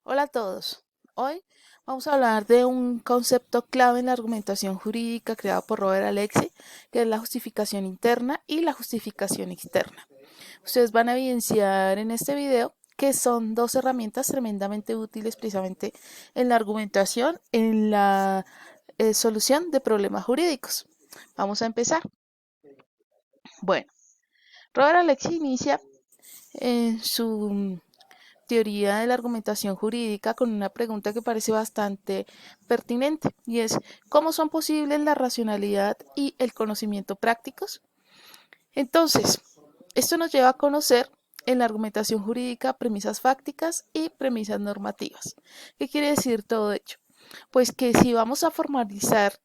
Hola a todos. Hoy vamos a hablar de un concepto clave en la argumentación jurídica creado por Robert Alexi, que es la justificación interna y la justificación externa. Ustedes van a evidenciar en este video que son dos herramientas tremendamente útiles precisamente en la argumentación, en la solución de problemas jurídicos. Vamos a empezar. Bueno, Robert Alexi inicia su teoría de la argumentación jurídica con una pregunta que parece bastante pertinente y es ¿cómo son posibles la racionalidad y el conocimiento prácticos? Entonces, esto nos lleva a conocer en la argumentación jurídica premisas fácticas y premisas normativas. ¿Qué quiere decir todo ello? Pues que si vamos a formalizar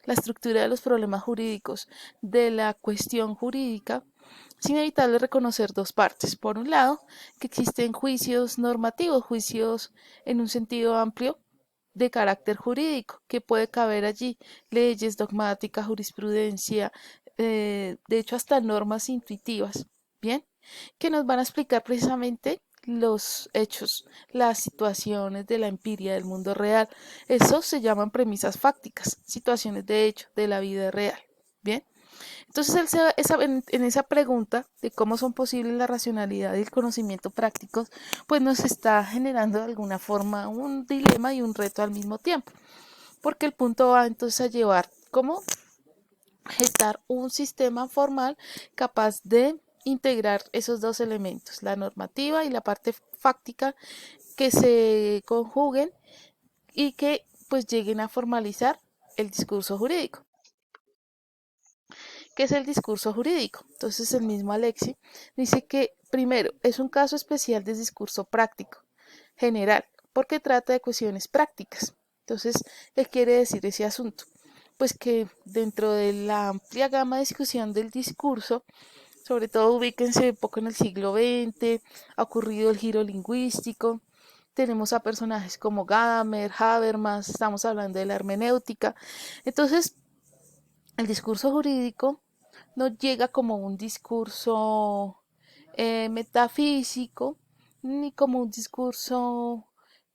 la estructura de los problemas jurídicos de la cuestión jurídica, es inevitable reconocer dos partes. Por un lado, que existen juicios normativos, juicios en un sentido amplio de carácter jurídico, que puede caber allí leyes, dogmática, jurisprudencia, de hecho hasta normas intuitivas, ¿bien? Que nos van a explicar precisamente los hechos, las situaciones de la empiria del mundo real. Eso se llaman premisas fácticas, situaciones de hecho de la vida real, ¿bien? Entonces, en esa pregunta de cómo son posibles la racionalidad y el conocimiento prácticos, pues nos está generando de alguna forma un dilema y un reto al mismo tiempo, porque el punto va entonces a llevar cómo gestar un sistema formal capaz de integrar esos dos elementos, la normativa y la parte fáctica, que se conjuguen y que pues lleguen a formalizar el discurso jurídico. ¿Qué es el discurso jurídico? Entonces el mismo Alexi dice que primero es un caso especial de discurso práctico, general, porque trata de cuestiones prácticas. Entonces, ¿qué quiere decir ese asunto? Pues que dentro de la amplia gama de discusión del discurso, sobre todo ubíquense un poco en el siglo XX, ha ocurrido el giro lingüístico, tenemos a personajes como Gadamer, Habermas, estamos hablando de la hermenéutica. Entonces, el discurso jurídico no llega como un discurso metafísico, ni como un discurso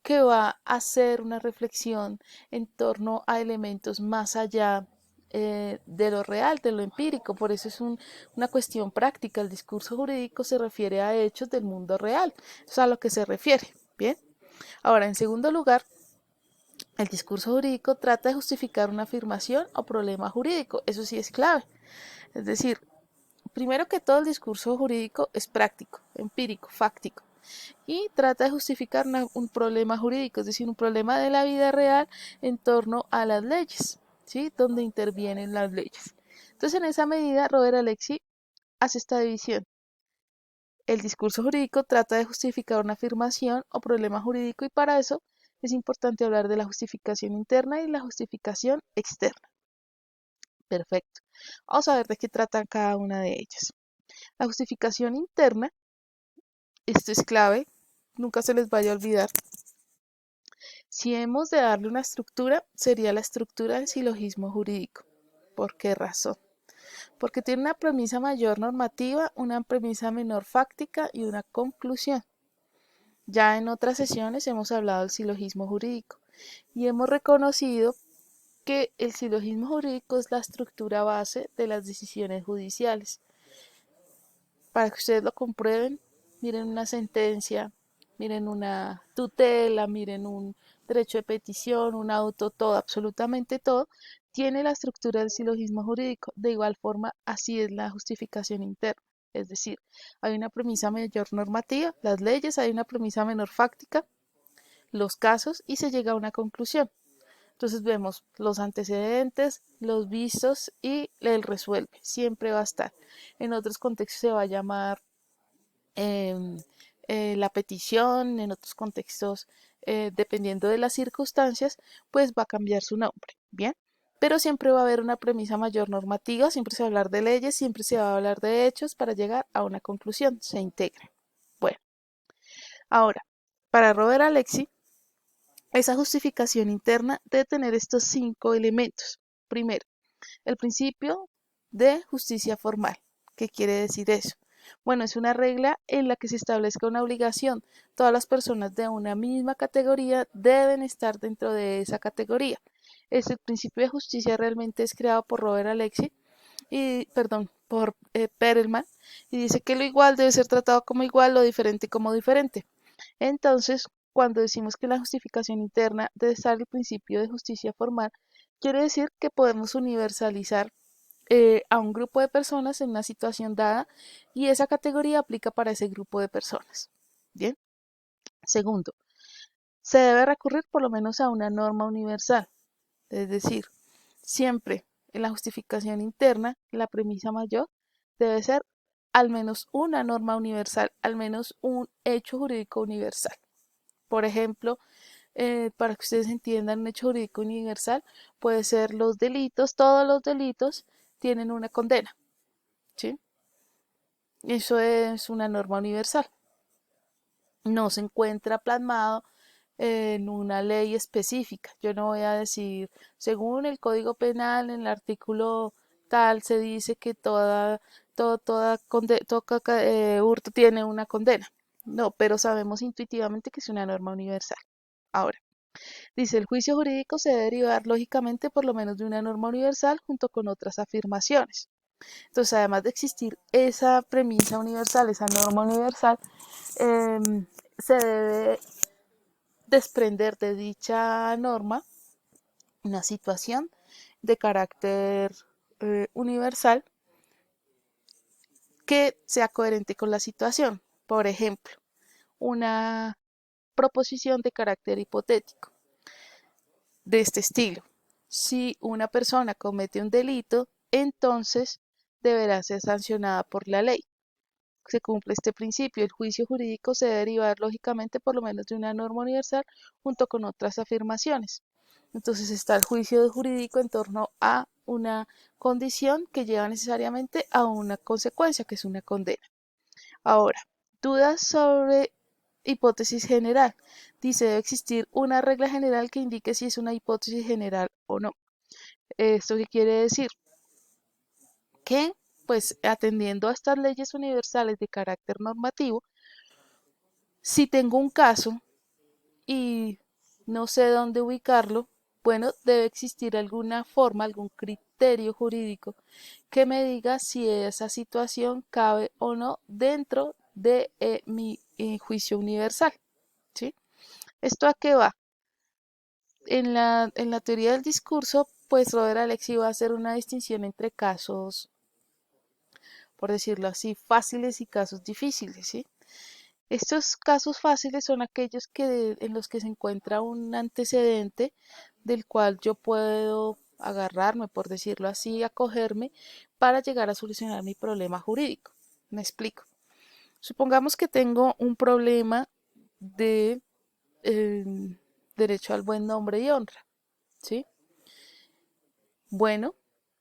que va a hacer una reflexión en torno a elementos más allá de lo real, de lo empírico. Por eso es una cuestión práctica. El discurso jurídico se refiere a hechos del mundo real. Eso es a lo que se refiere. Bien. Ahora, en segundo lugar, el discurso jurídico trata de justificar una afirmación o problema jurídico. Eso sí es clave. Es decir, primero que todo el discurso jurídico es práctico, empírico, fáctico y trata de justificar un problema jurídico, es decir, un problema de la vida real en torno a las leyes, ¿sí? Donde intervienen las leyes. Entonces, en esa medida, Robert Alexi hace esta división. El discurso jurídico trata de justificar una afirmación o problema jurídico y para eso es importante hablar de la justificación interna y la justificación externa. Perfecto. Vamos a ver de qué trata cada una de ellas. La justificación interna, esto es clave, nunca se les vaya a olvidar. Si hemos de darle una estructura, sería la estructura del silogismo jurídico. ¿Por qué razón? Porque tiene una premisa mayor normativa, una premisa menor fáctica y una conclusión. Ya en otras sesiones hemos hablado del silogismo jurídico y hemos reconocido que el silogismo jurídico es la estructura base de las decisiones judiciales. Para que ustedes lo comprueben, miren una sentencia, miren una tutela, miren un derecho de petición, un auto, todo, absolutamente todo, tiene la estructura del silogismo jurídico. De igual forma, así es la justificación interna. Es decir, hay una premisa mayor normativa, las leyes, hay una premisa menor fáctica, los casos, y se llega a una conclusión. Entonces vemos los antecedentes, los vistos y el resuelve. Siempre va a estar. En otros contextos se va a llamar eh, la petición, en otros contextos, dependiendo de las circunstancias, pues va a cambiar su nombre. Bien. Pero siempre va a haber una premisa mayor normativa, siempre se va a hablar de leyes, siempre se va a hablar de hechos para llegar a una conclusión, se integra. Bueno, ahora, para Robert Alexi, esa justificación interna debe tener estos 5 elementos. Primero, el principio de justicia formal. ¿Qué quiere decir eso? Bueno, es una regla en la que se establezca una obligación. Todas las personas de una misma categoría deben estar dentro de esa categoría. El principio de justicia realmente es creado por Robert Alexi y, perdón, por Perelman, y dice que lo igual debe ser tratado como igual, lo diferente como diferente. Entonces, cuando decimos que en la justificación interna debe estar el principio de justicia formal, quiere decir que podemos universalizar a un grupo de personas en una situación dada y esa categoría aplica para ese grupo de personas. Bien. Segundo, se debe recurrir por lo menos a una norma universal, es decir, siempre en la justificación interna, la premisa mayor debe ser al menos una norma universal, al menos un hecho jurídico universal. Por ejemplo, para que ustedes entiendan, un hecho jurídico universal puede ser los delitos, todos los delitos tienen una condena, ¿sí? Eso es una norma universal. No se encuentra plasmado en una ley específica. Yo no voy a decir, según el Código Penal, en el artículo tal se dice que hurto tiene una condena. No, pero sabemos intuitivamente que es una norma universal. Ahora, dice, el juicio jurídico se debe derivar lógicamente por lo menos de una norma universal junto con otras afirmaciones. Entonces, además de existir esa premisa universal, esa norma universal, se debe desprender de dicha norma una situación de carácter universal que sea coherente con la situación. Por ejemplo, una proposición de carácter hipotético de este estilo. Si una persona comete un delito, entonces deberá ser sancionada por la ley. Se cumple este principio. El juicio jurídico se debe derivar lógicamente por lo menos de una norma universal junto con otras afirmaciones. Entonces está el juicio jurídico en torno a una condición que lleva necesariamente a una consecuencia, que es una condena. Ahora, dudas sobre hipótesis general. Dice, debe existir una regla general que indique si es una hipótesis general o no. ¿Esto qué quiere decir? Que, pues, atendiendo a estas leyes universales de carácter normativo, si tengo un caso y no sé dónde ubicarlo, bueno, debe existir alguna forma, algún criterio jurídico que me diga si esa situación cabe o no dentro de mi juicio universal, ¿sí? ¿Esto a qué va? En la teoría del discurso, pues Robert Alexi va a hacer una distinción entre casos, por decirlo así, fáciles y casos difíciles, ¿sí? Estos casos fáciles son aquellos en los que se encuentra un antecedente del cual yo puedo agarrarme, por decirlo así, acogerme para llegar a solucionar mi problema jurídico. Me explico. Supongamos que tengo un problema de eh, derecho al buen nombre y honra, ¿sí? Bueno,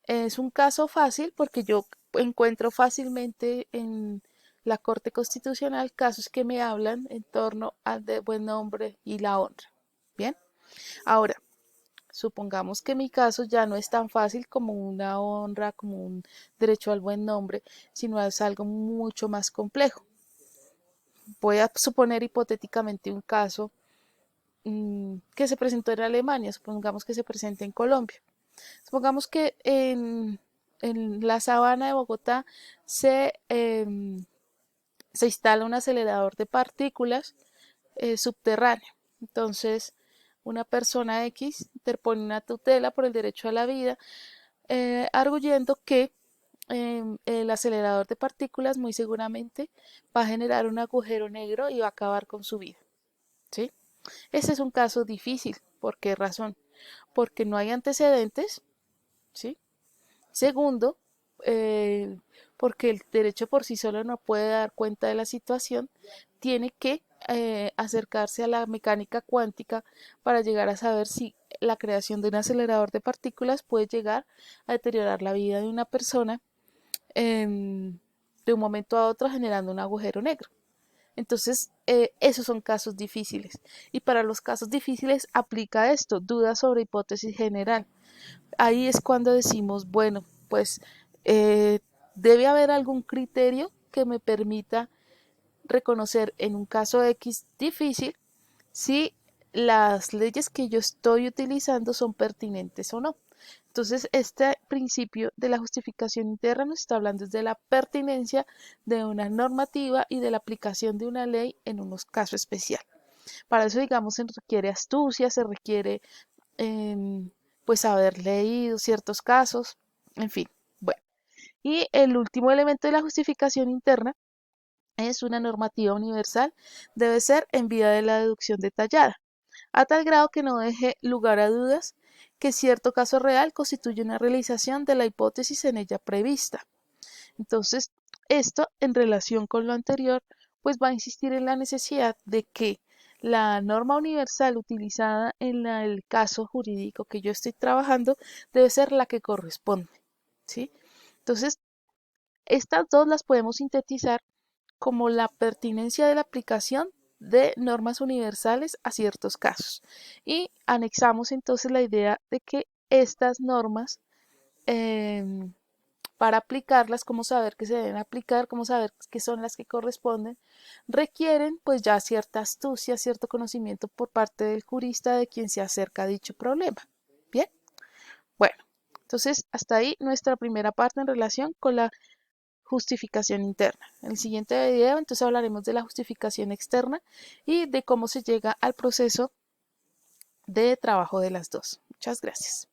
es un caso fácil porque yo encuentro fácilmente en la Corte Constitucional casos que me hablan en torno al de buen nombre y la honra. Bien, ahora, supongamos que mi caso ya no es tan fácil como una honra, como un derecho al buen nombre, sino es algo mucho más complejo. Voy a suponer hipotéticamente un caso que se presentó en Alemania, supongamos que se presente en Colombia. Supongamos que en la sabana de Bogotá se instala un acelerador de partículas subterráneo. Entonces, una persona X interpone una tutela por el derecho a la vida, arguyendo que el acelerador de partículas muy seguramente va a generar un agujero negro y va a acabar con su vida. ¿Sí? Ese es un caso difícil. ¿Por qué razón? Porque no hay antecedentes, ¿sí? Segundo, eh, porque el derecho por sí solo no puede dar cuenta de la situación, tiene que acercarse a la mecánica cuántica para llegar a saber si la creación de un acelerador de partículas puede llegar a deteriorar la vida de una persona de un momento a otro generando un agujero negro. Entonces, esos son casos difíciles. Y para los casos difíciles aplica esto, duda sobre hipótesis general. Ahí es cuando decimos, bueno, pues eh, debe haber algún criterio que me permita reconocer en un caso X difícil si las leyes que yo estoy utilizando son pertinentes o no. Entonces, este principio de la justificación interna nos está hablando de la pertinencia de una normativa y de la aplicación de una ley en unos casos especiales. Para eso, digamos, se requiere astucia, se requiere pues haber leído ciertos casos, en fin. Bueno, y el último elemento de la justificación interna es una normativa universal, debe ser en vía de la deducción detallada, a tal grado que no deje lugar a dudas que cierto caso real constituye una realización de la hipótesis en ella prevista. Entonces, esto en relación con lo anterior, pues va a insistir en la necesidad de que la norma universal utilizada en el caso jurídico que yo estoy trabajando debe ser la que corresponde, ¿sí? Entonces, estas dos las podemos sintetizar como la pertinencia de la aplicación de normas universales a ciertos casos. Y anexamos entonces la idea de que estas normas, em, para aplicarlas, cómo saber que se deben aplicar, cómo saber qué son las que corresponden, requieren pues ya cierta astucia, cierto conocimiento por parte del jurista de quien se acerca a dicho problema. Bien, bueno, entonces hasta ahí nuestra primera parte en relación con la justificación interna. En el siguiente video entonces hablaremos de la justificación externa y de cómo se llega al proceso de trabajo de las dos. Muchas gracias.